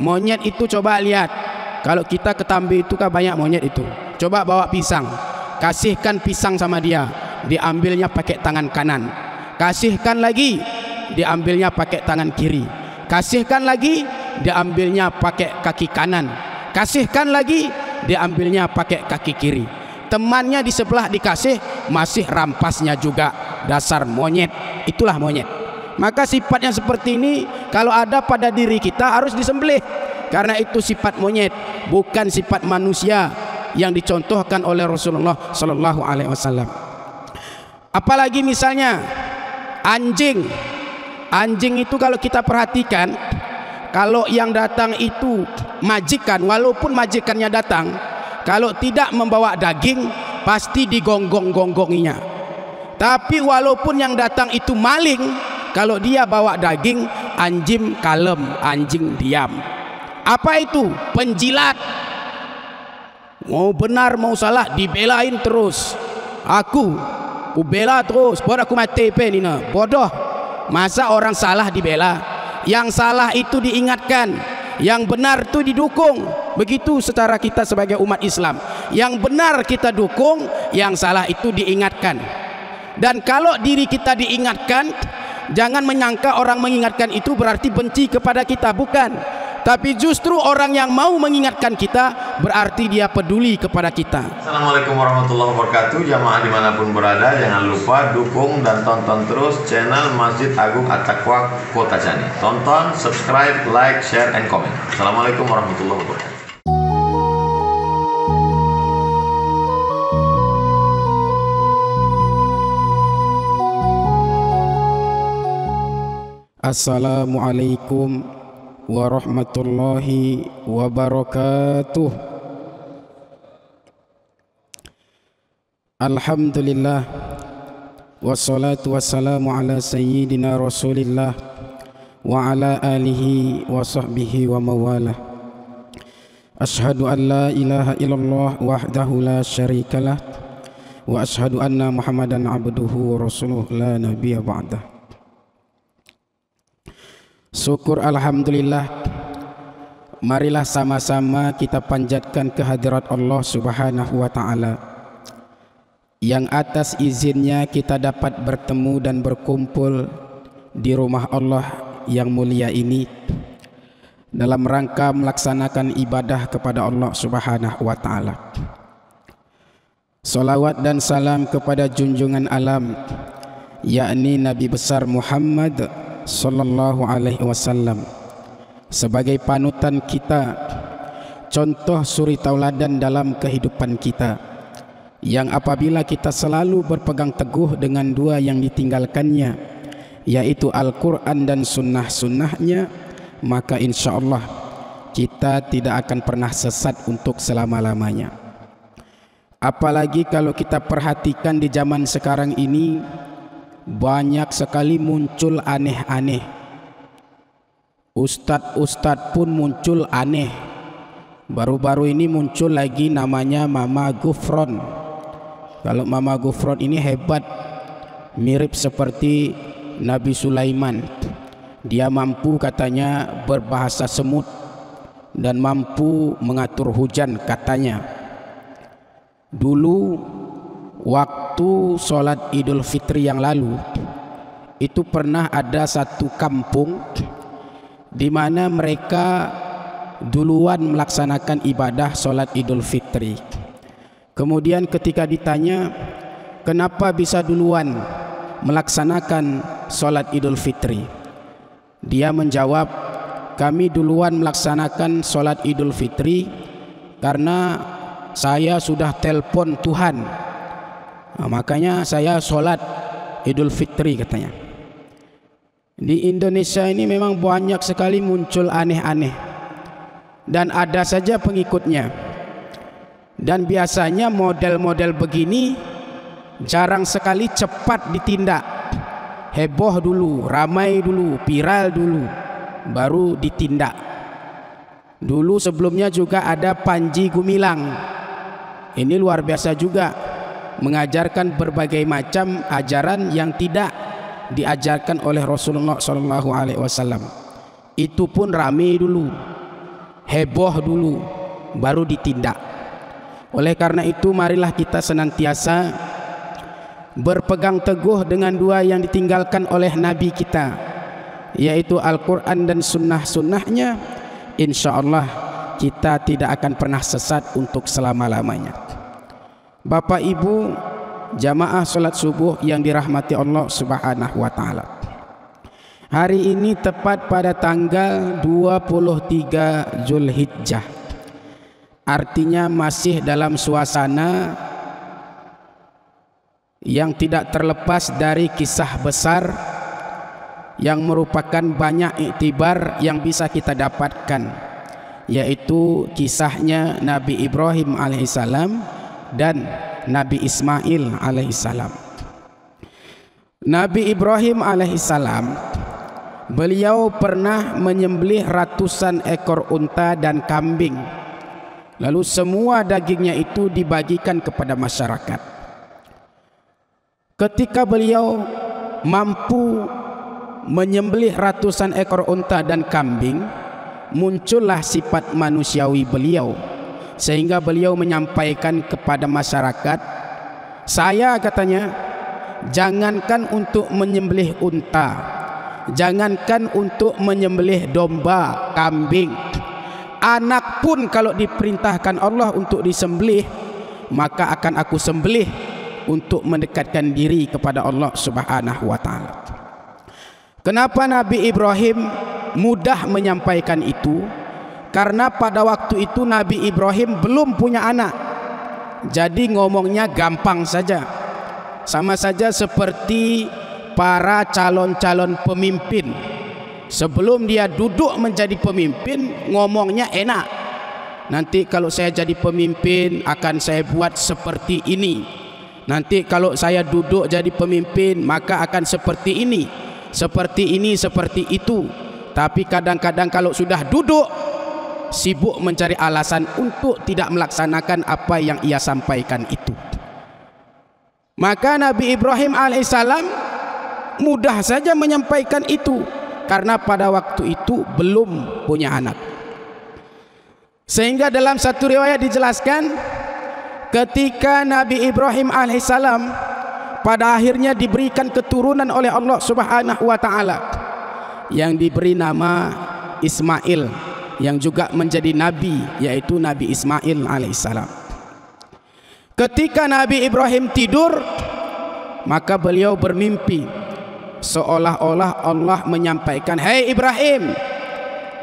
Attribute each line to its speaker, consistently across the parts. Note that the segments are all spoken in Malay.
Speaker 1: Monyet itu coba lihat, kalau kita ke Tambi itu kan banyak monyet itu. Coba bawa pisang, kasihkan pisang sama dia, diambilnya pakai tangan kanan. Kasihkan lagi, diambilnya pakai tangan kiri. Kasihkan lagi, diambilnya pakai kaki kanan. Kasihkan lagi, diambilnya pakai kaki kiri. Temannya di sebelah dikasih, masih rampasnya juga. Dasar monyet, itulah monyet. Maka sifatnya seperti ini kalau ada pada diri kita harus disembelih, karena itu sifat monyet, bukan sifat manusia yang dicontohkan oleh Rasulullah Sallallahu Alaihi Wasallam. Apalagi misalnya anjing. Anjing itu kalau kita perhatikan, kalau yang datang itu majikan, walaupun majikannya datang, kalau tidak membawa daging pasti digonggong-gonggonginya. Tapi walaupun yang datang itu maling, kalau dia bawa daging, anjing kalem, anjing diam. Apa itu? Penjilat. Mau benar mau salah dibelain terus. Aku bela terus, buat aku mati penina. Bodoh. Masa orang salah dibela? Yang salah itu diingatkan, yang benar itu didukung. Begitu secara kita sebagai umat Islam. Yang benar kita dukung, yang salah itu diingatkan. Dan kalau diri kita diingatkan, jangan menyangka orang mengingatkan itu berarti benci kepada kita, bukan. Tapi justru orang yang mau mengingatkan kita berarti dia peduli kepada kita.
Speaker 2: Assalamualaikum warahmatullahi wabarakatuh. Jamaah dimanapun berada, jangan lupa dukung dan tonton terus channel Masjid Agung At-Taqwa Kota Cani. Tonton, subscribe, like, share, and comment. Assalamualaikum warahmatullahi wabarakatuh.
Speaker 1: Assalamualaikum warahmatullahi wabarakatuh. Alhamdulillah, wassalatu wassalamu ala sayyidina Rasulillah wa ala alihi wa sahbihi wa mawalah. Ashhadu an la ilaha illallah wahdahu la syarikalah wa ashhadu anna Muhammadan abduhu wa rasuluh la nabiyya ba'dah. Syukur alhamdulillah. Marilah sama-sama kita panjatkan kehadirat Allah Subhanahu wa taala, yang atas izinnya kita dapat bertemu dan berkumpul di rumah Allah yang mulia ini dalam rangka melaksanakan ibadah kepada Allah Subhanahu wa taala. Salawat dan salam kepada junjungan alam, yakni Nabi besar Muhammad Sallallahu Alaihi Wasallam, sebagai panutan kita, contoh suri tauladan dalam kehidupan kita, yang apabila kita selalu berpegang teguh dengan dua yang ditinggalkannya, yaitu Al-Quran dan sunnah-sunnahnya, maka insya Allah kita tidak akan pernah sesat untuk selama-lamanya. Apalagi kalau kita perhatikan di zaman sekarang ini, banyak sekali muncul aneh-aneh. Ustadz pun muncul aneh. Baru-baru ini muncul lagi namanya Mama Gufron. Kalau Mama Gufron ini hebat, mirip seperti Nabi Sulaiman. Dia mampu katanya berbahasa semut dan mampu mengatur hujan katanya. Dulu waktu sholat Idul Fitri yang lalu itu pernah ada satu kampung di mana mereka duluan melaksanakan ibadah sholat Idul Fitri. Kemudian ketika ditanya kenapa bisa duluan melaksanakan sholat Idul Fitri, dia menjawab, kami duluan melaksanakan sholat Idul Fitri karena saya sudah telepon Tuhan. Nah, makanya saya sholat Idul Fitri katanya. Di Indonesia ini memang banyak sekali muncul aneh-aneh dan ada saja pengikutnya. Dan biasanya model-model begini jarang sekali cepat ditindak. Heboh dulu, ramai dulu, viral dulu, baru ditindak. Dulu sebelumnya juga ada Panji Gumilang. Ini luar biasa juga, mengajarkan berbagai macam ajaran yang tidak diajarkan oleh Rasulullah Sallallahu Alaihi Wasallam. Itu pun ramai dulu. heboh dulu, baru ditindak. Oleh karena itu marilah kita senantiasa berpegang teguh dengan dua yang ditinggalkan oleh Nabi kita, yaitu Al-Quran dan sunnah-sunnahnya. Insya Allah kita tidak akan pernah sesat untuk selama-lamanya. Bapak Ibu jamaah salat subuh yang dirahmati Allah Subhanahu wa taala. Hari ini tepat pada tanggal 23 Zulhijjah. Artinya masih dalam suasana yang tidak terlepas dari kisah besar yang merupakan banyak iktibar yang bisa kita dapatkan, yaitu kisahnya Nabi Ibrahim alaihissalam dan Nabi Ismail alaihissalam. Nabi Ibrahim alaihissalam, beliau pernah menyembelih ratusan ekor unta dan kambing, lalu semua dagingnya itu dibagikan kepada masyarakat. Ketika beliau mampu menyembelih ratusan ekor unta dan kambing, muncullah sifat manusiawi beliau, sehingga beliau menyampaikan kepada masyarakat, saya katanya, jangankan untuk menyembelih unta, jangankan untuk menyembelih domba, kambing, anak pun kalau diperintahkan Allah untuk disembelih, maka akan aku sembelih untuk mendekatkan diri kepada Allah Subhanahu wa taala. Kenapa Nabi Ibrahim mudah menyampaikan itu? Karena pada waktu itu Nabi Ibrahim belum punya anak, jadi ngomongnya gampang saja. Sama saja seperti para calon-calon pemimpin, sebelum dia duduk menjadi pemimpin ngomongnya enak. Nanti kalau saya jadi pemimpin akan saya buat seperti ini. Nanti kalau saya duduk jadi pemimpin maka akan seperti ini, seperti ini, seperti itu. Tapi kadang-kadang kalau sudah duduk, sibuk mencari alasan untuk tidak melaksanakan apa yang ia sampaikan itu. Maka Nabi Ibrahim alaihissalam mudah saja menyampaikan itu, karena pada waktu itu belum punya anak. Sehingga dalam satu riwayat dijelaskan, ketika Nabi Ibrahim alaihissalam pada akhirnya diberikan keturunan oleh Allah Subhanahu wa taala, yang diberi nama Ismail, yang juga menjadi nabi, yaitu Nabi Ismail alaihissalam. Ketika Nabi Ibrahim tidur, maka beliau bermimpi, seolah-olah Allah menyampaikan, "Hei Ibrahim,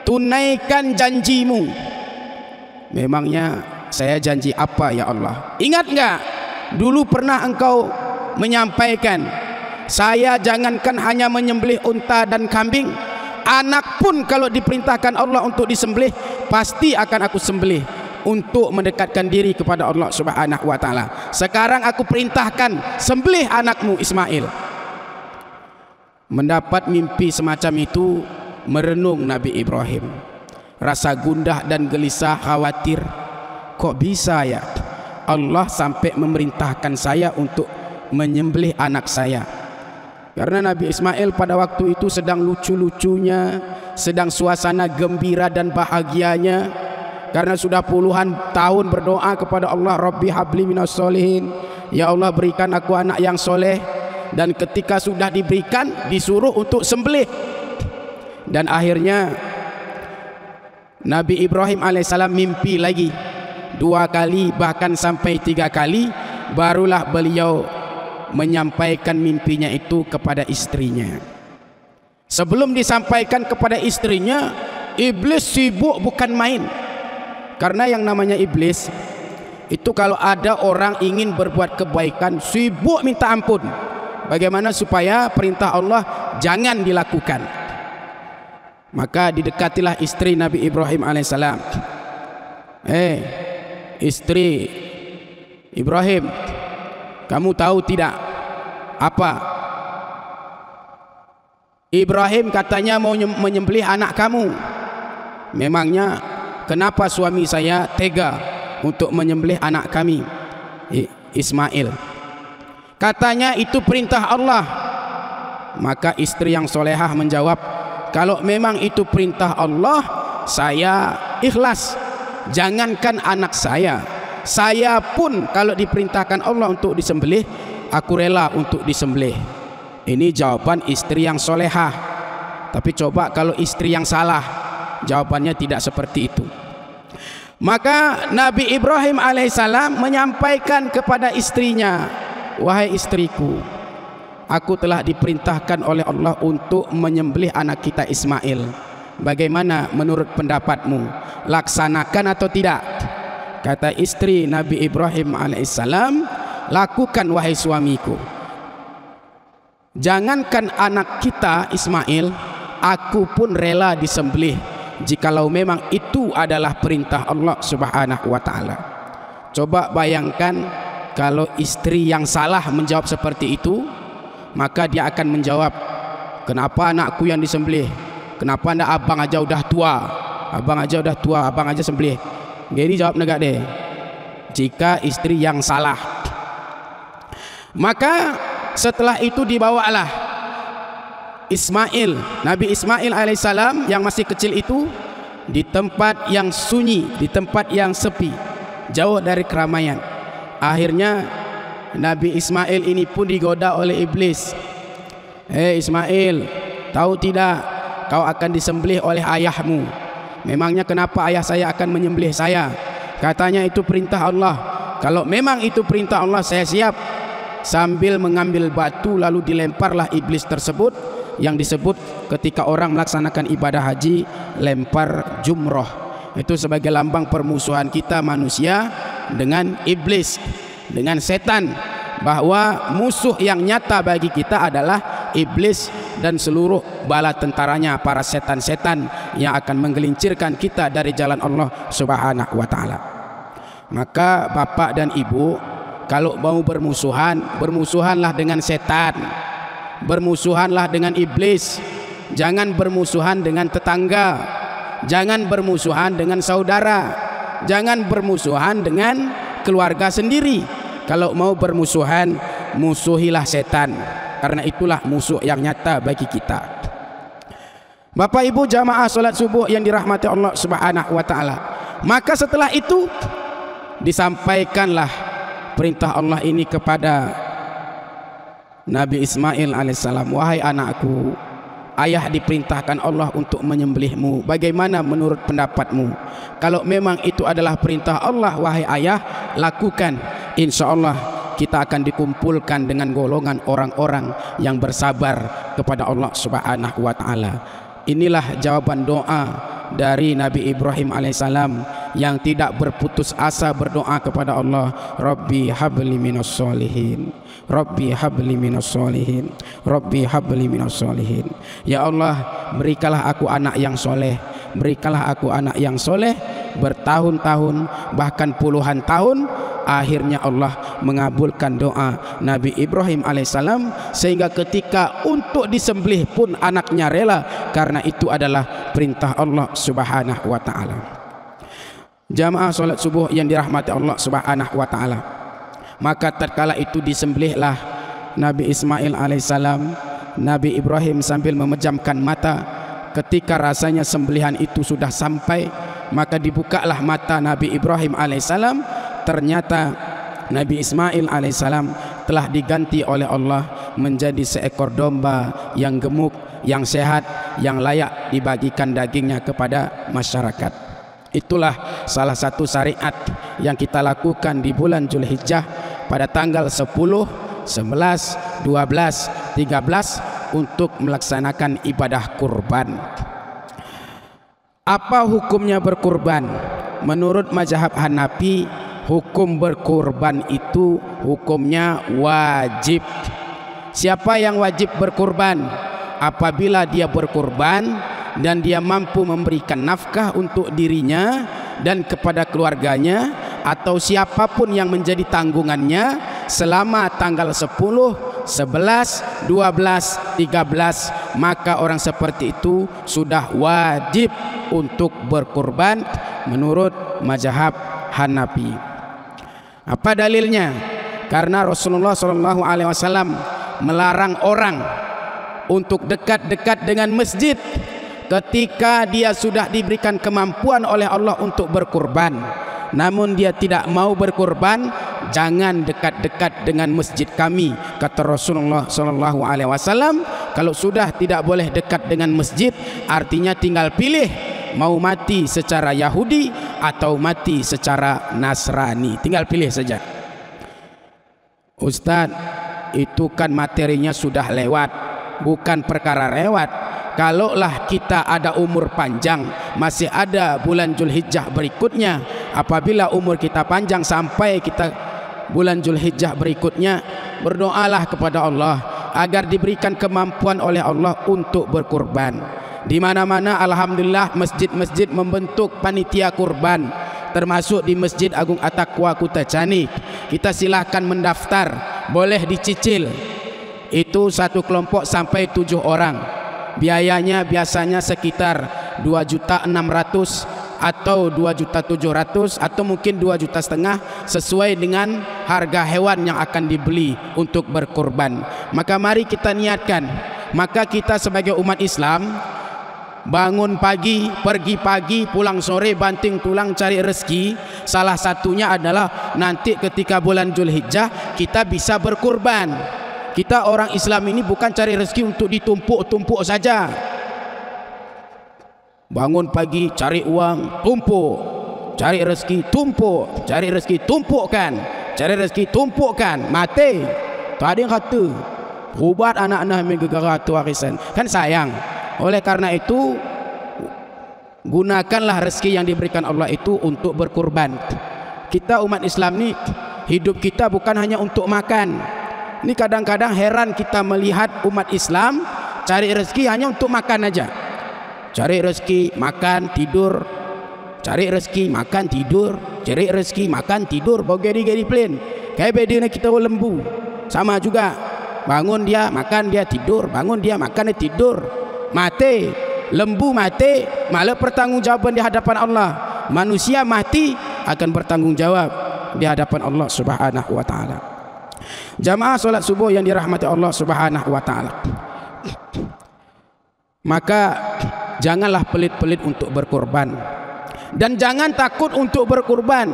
Speaker 1: tunaikan janjimu." Memangnya saya janji apa ya Allah? Ingat enggak? Dulu pernah engkau menyampaikan, saya jangankan hanya menyembelih unta dan kambing, anak pun kalau diperintahkan Allah untuk disembelih, pasti akan aku sembelih untuk mendekatkan diri kepada Allah Subhanahu wa taala. Sekarang aku perintahkan, sembelih anakmu Ismail. Mendapat mimpi semacam itu, merenung Nabi Ibrahim. Rasa gundah dan gelisah, khawatir, kok bisa ya Allah sampai memerintahkan saya untuk menyembelih anak saya. Karena Nabi Ismail pada waktu itu sedang lucu-lucunya, sedang suasana gembira dan bahagianya, karena sudah puluhan tahun berdoa kepada Allah, Rabbi habli minas solihin, ya Allah berikan aku anak yang soleh. Dan ketika sudah diberikan, disuruh untuk sembelih. Dan akhirnya Nabi Ibrahim alaihissalam mimpi lagi 2 kali, bahkan sampai 3 kali, barulah beliau menyampaikan mimpinya itu kepada istrinya. Sebelum disampaikan kepada istrinya, iblis sibuk bukan main. Karena yang namanya iblis itu kalau ada orang ingin berbuat kebaikan, sibuk minta ampun, bagaimana supaya perintah Allah jangan dilakukan. Maka didekatilah istri Nabi Ibrahim alaihissalam. Istri Ibrahim, kamu tahu tidak apa? Ibrahim katanya mau menyembelih anak kamu. Memangnya kenapa suami saya tega untuk menyembelih anak kami Ismail? Katanya itu perintah Allah. Maka istri yang solehah menjawab, kalau memang itu perintah Allah, saya ikhlas. Jangankan anak saya pun kalau diperintahkan Allah untuk disembelih, aku rela untuk disembelih. Ini jawaban istri yang solehah. Tapi coba kalau istri yang salah, jawabannya tidak seperti itu. Maka Nabi Ibrahim alaihissalam menyampaikan kepada istrinya, wahai istriku, aku telah diperintahkan oleh Allah untuk menyembelih anak kita Ismail. Bagaimana menurut pendapatmu? Laksanakan atau tidak? Kata istri Nabi Ibrahim alaihissalam, lakukan wahai suamiku. Jangankan anak kita Ismail, aku pun rela disembelih jikalau memang itu adalah perintah Allah Subhanahu wa taala. Coba bayangkan kalau istri yang salah menjawab seperti itu, maka dia akan menjawab, kenapa anakku yang disembelih? Kenapa ndak abang aja udah tua? Abang aja udah tua, abang aja sembelih. Jadi jawab negak deh. Jika istri yang salah. Maka setelah itu dibawalah Ismail, Nabi Ismail alaihissalam yang masih kecil itu di tempat yang sunyi, di tempat yang sepi, jauh dari keramaian. Akhirnya Nabi Ismail ini pun digoda oleh iblis. Ismail, tahu tidak kau akan disembelih oleh ayahmu? Memangnya kenapa ayah saya akan menyembelih saya? Katanya itu perintah Allah. Kalau memang itu perintah Allah, saya siap. Sambil mengambil batu lalu dilemparlah iblis tersebut, yang disebut ketika orang melaksanakan ibadah haji, lempar jumroh. Itu sebagai lambang permusuhan kita manusia dengan iblis, dengan setan, bahwa musuh yang nyata bagi kita adalah iblis dan seluruh bala tentaranya, para setan-setan yang akan menggelincirkan kita dari jalan Allah Subhanahu wa taala. Maka bapak dan ibu, kalau mau bermusuhan, bermusuhanlah dengan setan, bermusuhanlah dengan iblis. Jangan bermusuhan dengan tetangga, jangan bermusuhan dengan saudara, jangan bermusuhan dengan keluarga sendiri. Kalau mau bermusuhan, musuhilah setan, karena itulah musuh yang nyata bagi kita. Bapak ibu jamaah salat subuh yang dirahmati Allah Subhanahu wa taala. Maka setelah itu disampaikanlah perintah Allah ini kepada Nabi Ismail alaihissalam, wahai anakku, ayah diperintahkan Allah untuk menyembelihmu. Bagaimana menurut pendapatmu? Kalau memang itu adalah perintah Allah, wahai ayah, lakukan. Insya Allah kita akan dikumpulkan dengan golongan orang-orang yang bersabar kepada Allah Subhanahu wa taala. Inilah jawaban doa dari Nabi Ibrahim alaihissalam yang tidak berputus asa berdoa kepada Allah, Rabbi habli minas solihin, Rabbi habli minas solihin, Rabbi habli minas solihin. Ya Allah, berikanlah aku anak yang soleh, berikanlah aku anak yang soleh. Bertahun-tahun bahkan puluhan tahun, akhirnya Allah mengabulkan doa Nabi Ibrahim alaihissalam, sehingga ketika untuk disembelih pun anaknya rela, karena itu adalah perintah Allah Subhanahu wa taala. Jamaah salat subuh yang dirahmati Allah Subhanahu wa taala. Maka tatkala itu disembelihlah Nabi Ismail alaihissalam. Nabi Ibrahim sambil memejamkan mata. Ketika rasanya sembelihan itu sudah sampai, maka dibukalah mata Nabi Ibrahim alaihissalam. Ternyata Nabi Ismail alaihissalam telah diganti oleh Allah menjadi seekor domba yang gemuk, yang sehat, yang layak dibagikan dagingnya kepada masyarakat. Itulah salah satu syariat yang kita lakukan di bulan Zulhijjah pada tanggal 10, 11, 12, 13 untuk melaksanakan ibadah kurban. Apa hukumnya berkurban? Menurut mazhab Hanafi, hukum berkurban itu hukumnya wajib. Siapa yang wajib berkurban? Apabila dia berkurban dan dia mampu memberikan nafkah untuk dirinya dan kepada keluarganya, atau siapapun yang menjadi tanggungannya selama tanggal 10, 11, 12, 13, maka orang seperti itu sudah wajib untuk berkurban menurut mazhab Hanafi. Apa dalilnya? Karena Rasulullah SAW melarang orang untuk dekat-dekat dengan masjid. ketika dia sudah diberikan kemampuan oleh Allah untuk berkurban, namun dia tidak mau berkurban, jangan dekat-dekat dengan masjid kami, kata Rasulullah sallallahu alaihi wasallam. Kalau sudah tidak boleh dekat dengan masjid, artinya tinggal pilih mau mati secara Yahudi atau mati secara Nasrani, tinggal pilih saja. Ustaz, itu kan materinya sudah lewat, bukan perkara lewat. Kalaulah kita ada umur panjang, masih ada bulan Zulhijjah berikutnya, apabila umur kita panjang sampai kita bulan Zulhijjah berikutnya, berdoalah kepada Allah agar diberikan kemampuan oleh Allah untuk berkurban. Di mana-mana alhamdulillah masjid-masjid membentuk panitia kurban, termasuk di Masjid Agung At-Taqwa Kutacani. Kita silahkan mendaftar, boleh dicicil. Itu satu kelompok sampai 7 orang. Biayanya biasanya sekitar 2.600.000 atau 2.700.000 atau mungkin 2,5 juta, sesuai dengan harga hewan yang akan dibeli untuk berkorban. Maka mari kita niatkan. Maka kita sebagai umat Islam bangun pagi, pergi pagi, pulang sore, banting tulang cari rezeki. Salah satunya adalah nanti ketika bulan Zulhijjah kita bisa berkurban. Kita orang Islam ini bukan cari rezeki untuk ditumpuk-tumpuk saja. Bangun pagi cari uang, tumpuk. Cari rezeki, tumpuk. Cari rezeki, tumpukkan. Cari rezeki, tumpukkan. Mati. Tak ada yang kata ubat anak-anak megagara tu warisan. Kan sayang. Oleh karena itu, gunakanlah rezeki yang diberikan Allah itu untuk berkurban. Kita umat Islam ni, hidup kita bukan hanya untuk makan. Ini kadang-kadang heran kita melihat umat Islam cari rezeki hanya untuk makan aja. Cari rezeki, makan, tidur. Cari rezeki, makan, tidur. Cari rezeki, makan, tidur. Bawa geri-geri plane. Kayak bedanya kita lembu. Sama juga. Bangun dia, makan dia, tidur. Bangun dia, makan dia, tidur. Mati. Lembu mati, malah pertanggungjawaban di hadapan Allah. Manusia mati akan bertanggung jawab di hadapan Allah Subhanahu wa taala. Jamaah solat subuh yang dirahmati Allah Subhanahu wa taala. Maka janganlah pelit-pelit untuk berkorban. Dan jangan takut untuk berkorban.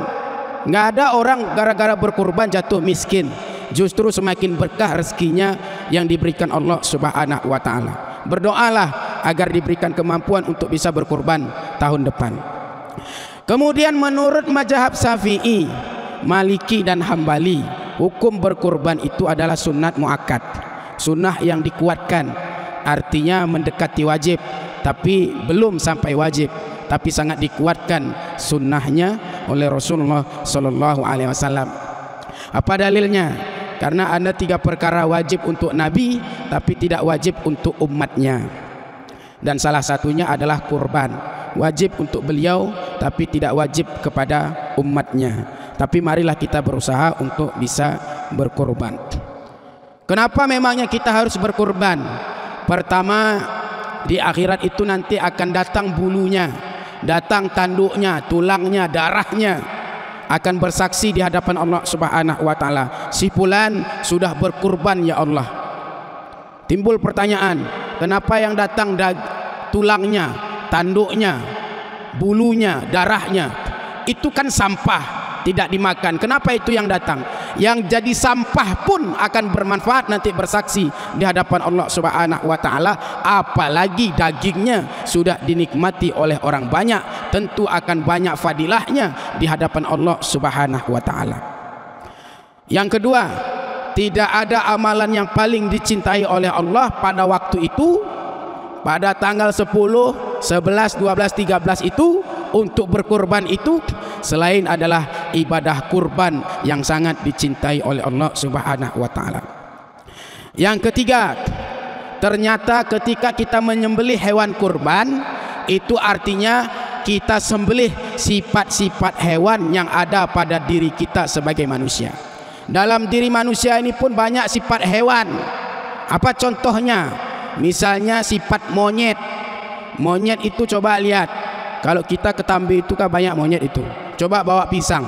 Speaker 1: Enggak ada orang gara-gara berkorban jatuh miskin. Justru semakin berkah rezekinya yang diberikan Allah Subhanahu wa taala. Berdoalah agar diberikan kemampuan untuk bisa berkorban tahun depan. Kemudian menurut mazhab Syafi'i, Maliki dan Hambali, hukum berkorban itu adalah sunat muakkad, sunnah yang dikuatkan. Artinya mendekati wajib, tapi belum sampai wajib, tapi sangat dikuatkan sunnahnya oleh Rasulullah sallallahu alaihi wasallam. Apa dalilnya? Karena ada 3 perkara wajib untuk Nabi, tapi tidak wajib untuk umatnya. Dan salah satunya adalah kurban, wajib untuk beliau, tapi tidak wajib kepada umatnya. Tapi marilah kita berusaha untuk bisa berkorban. Kenapa memangnya kita harus berkorban? Pertama, di akhirat itu nanti akan datang bulunya, datang tanduknya, tulangnya, darahnya, akan bersaksi di hadapan Allah Subhanahu wa taala. Si fulan sudah berkorban ya Allah. Timbul pertanyaan, kenapa yang datang tulangnya, tanduknya, bulunya, darahnya? Itu kan sampah, tidak dimakan. Kenapa itu yang datang? Yang jadi sampah pun akan bermanfaat nanti bersaksi di hadapan Allah Subhanahu wa taala. Apalagi dagingnya sudah dinikmati oleh orang banyak, tentu akan banyak fadilahnya di hadapan Allah Subhanahu wa taala. Yang kedua, tidak ada amalan yang paling dicintai oleh Allah pada waktu itu, pada tanggal 10, 11, 12, 13 itu, untuk berkorban itu, selain adalah ibadah kurban yang sangat dicintai oleh Allah Subhanahu wa taala. Yang ketiga, ternyata ketika kita menyembelih hewan kurban, itu artinya kita sembelih sifat-sifat hewan yang ada pada diri kita sebagai manusia. Dalam diri manusia ini pun banyak sifat hewan. Apa contohnya? Misalnya sifat monyet. Monyet itu coba lihat, kalau kita ketambi itu kan banyak monyet itu. Coba bawa pisang,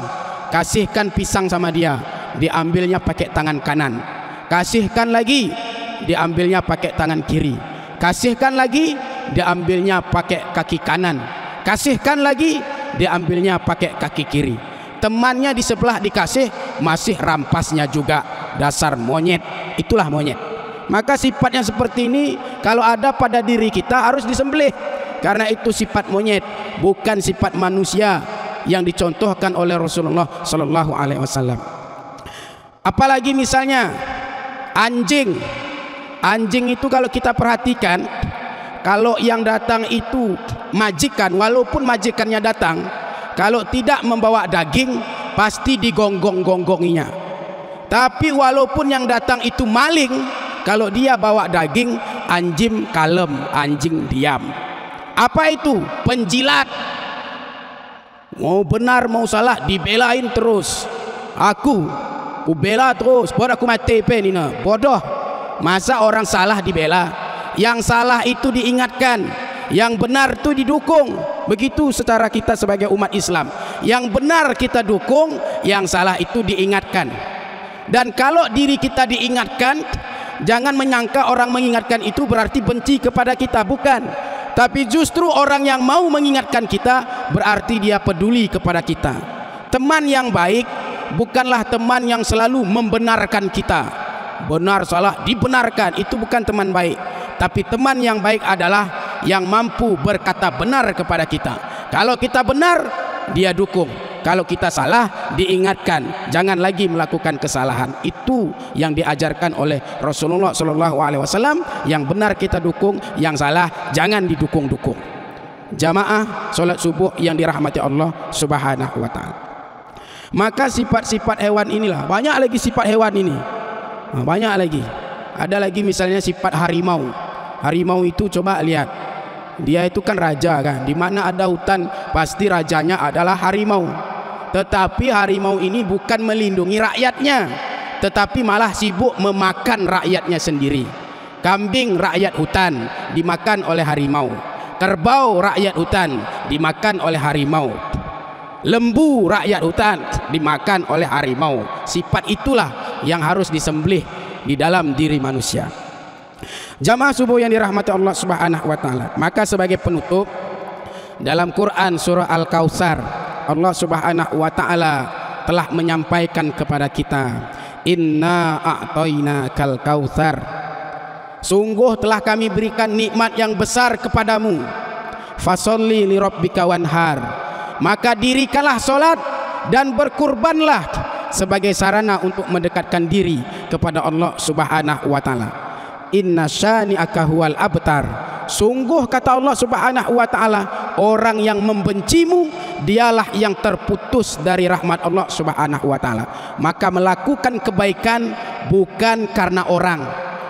Speaker 1: kasihkan pisang sama dia, diambilnya pakai tangan kanan. Kasihkan lagi, diambilnya pakai tangan kiri. Kasihkan lagi, diambilnya pakai kaki kanan. Kasihkan lagi, diambilnya pakai kaki kiri. Temannya di sebelah dikasih, masih rampasnya juga. Dasar monyet, itulah monyet. Maka sifat yang seperti ini kalau ada pada diri kita harus disembelih, karena itu sifat monyet, bukan sifat manusia yang dicontohkan oleh Rasulullah Sallallahu Alaihi Wasallam. Apalagi misalnya anjing. Anjing itu kalau kita perhatikan, kalau yang datang itu majikan, walaupun majikannya datang, kalau tidak membawa daging pasti digonggong-gonggonginya. Tapi walaupun yang datang itu maling, kalau dia bawa daging, anjing kalem, anjing diam. Apa itu? Penjilat. Mau benar mau salah dibelain terus. Aku bela terus, buat aku mati penina. Bodoh. Masa orang salah dibela? Yang salah itu diingatkan, yang benar itu didukung. Begitu secara kita sebagai umat Islam, yang benar kita dukung, yang salah itu diingatkan. Dan kalau diri kita diingatkan, jangan menyangka orang mengingatkan itu berarti benci kepada kita, bukan. Tapi justru orang yang mau mengingatkan kita berarti dia peduli kepada kita. Teman yang baik bukanlah teman yang selalu membenarkan kita. Benar salah dibenarkan, itu bukan teman baik. Tapi teman yang baik adalah yang mampu berkata benar kepada kita. Kalau kita benar, dia dukung. Kalau kita salah, diingatkan, jangan lagi melakukan kesalahan. Itu yang diajarkan oleh Rasulullah SAW. Yang benar kita dukung, yang salah jangan didukung-dukung. Jamaah solat subuh yang dirahmati Allah Subhanahu wa Ta'ala. Maka sifat-sifat hewan inilah, banyak lagi sifat hewan ini. Banyak lagi. Ada lagi misalnya sifat harimau. Harimau itu coba lihat, dia itu kan raja kan, di mana ada hutan pasti rajanya adalah harimau. Tetapi harimau ini bukan melindungi rakyatnya, tetapi malah sibuk memakan rakyatnya sendiri. Kambing rakyat hutan dimakan oleh harimau. Kerbau rakyat hutan dimakan oleh harimau. Lembu rakyat hutan dimakan oleh harimau. Sifat itulah yang harus disembelih di dalam diri manusia. Jamaah subuh yang dirahmati Allah Subhanahu wa Ta'ala. Maka sebagai penutup, dalam Quran surah Al-Kautsar, Allah Subhanahu wa Ta'ala telah menyampaikan kepada kita, inna a'tainakal kautsar, sungguh telah kami berikan nikmat yang besar kepadamu, fasholli li rabbika wanhar, maka dirikanlah solat dan berkurbanlah sebagai sarana untuk mendekatkan diri kepada Allah Subhanahu wa Ta'ala. Inna syani'aka huwal abtar, sungguh kata Allah Subhanahu wa Ta'ala, orang yang membencimu dialah yang terputus dari rahmat Allah Subhanahu wa Ta'ala. Maka melakukan kebaikan bukan karena orang.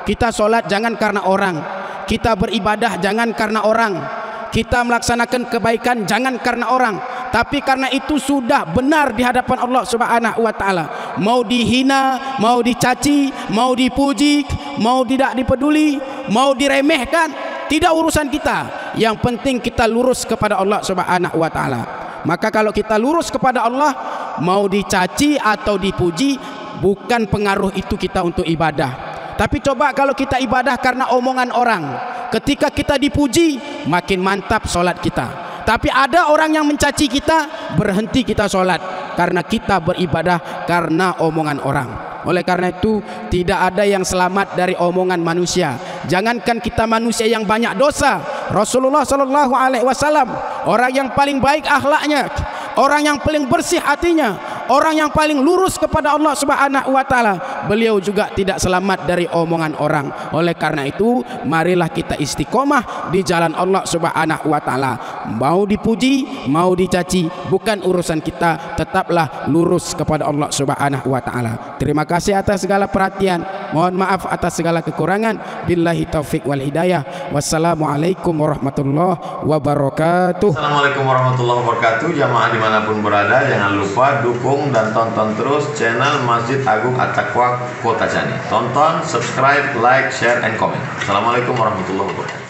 Speaker 1: Kita solat jangan karena orang, kita beribadah jangan karena orang, kita melaksanakan kebaikan jangan karena orang, tapi karena itu sudah benar di hadapan Allah Subhanahu wa Ta'ala. Mau dihina, mau dicaci, mau dipuji, mau tidak dipeduli, mau diremehkan, tidak urusan kita. Yang penting kita lurus kepada Allah Subhanahu wa Ta'ala. Maka kalau kita lurus kepada Allah, mau dicaci atau dipuji, bukan pengaruh itu kita untuk ibadah. Tapi coba kalau kita ibadah karena omongan orang, ketika kita dipuji, makin mantap solat kita. Tapi ada orang yang mencaci kita, berhenti kita solat karena kita beribadah karena omongan orang. Oleh karena itu, tidak ada yang selamat dari omongan manusia. Jangankan kita manusia yang banyak dosa, Rasulullah Sallallahu Alaihi Wasallam, orang yang paling baik akhlaknya, orang yang paling bersih hatinya, orang yang paling lurus kepada Allah Subhanahu wa Ta'ala, beliau juga tidak selamat dari omongan orang. Oleh karena itu, marilah kita istiqomah di jalan Allah Subhanahu wa Ta'ala. Mau dipuji, mau dicaci, bukan urusan kita, tetaplah lurus kepada Allah Subhanahu wa Ta'ala. Terima kasih atas segala perhatian, mohon maaf atas segala kekurangan. Billahi taufik wal hidayah. Wassalamualaikum warahmatullahi wabarakatuh.
Speaker 2: Assalamualaikum warahmatullahi wabarakatuh. Jamaah dimanapun berada, jangan lupa dukung dan tonton terus channel Masjid Agung At-Taqwa Kota Cani. Tonton, subscribe, like, share, and comment. Assalamualaikum warahmatullahi wabarakatuh.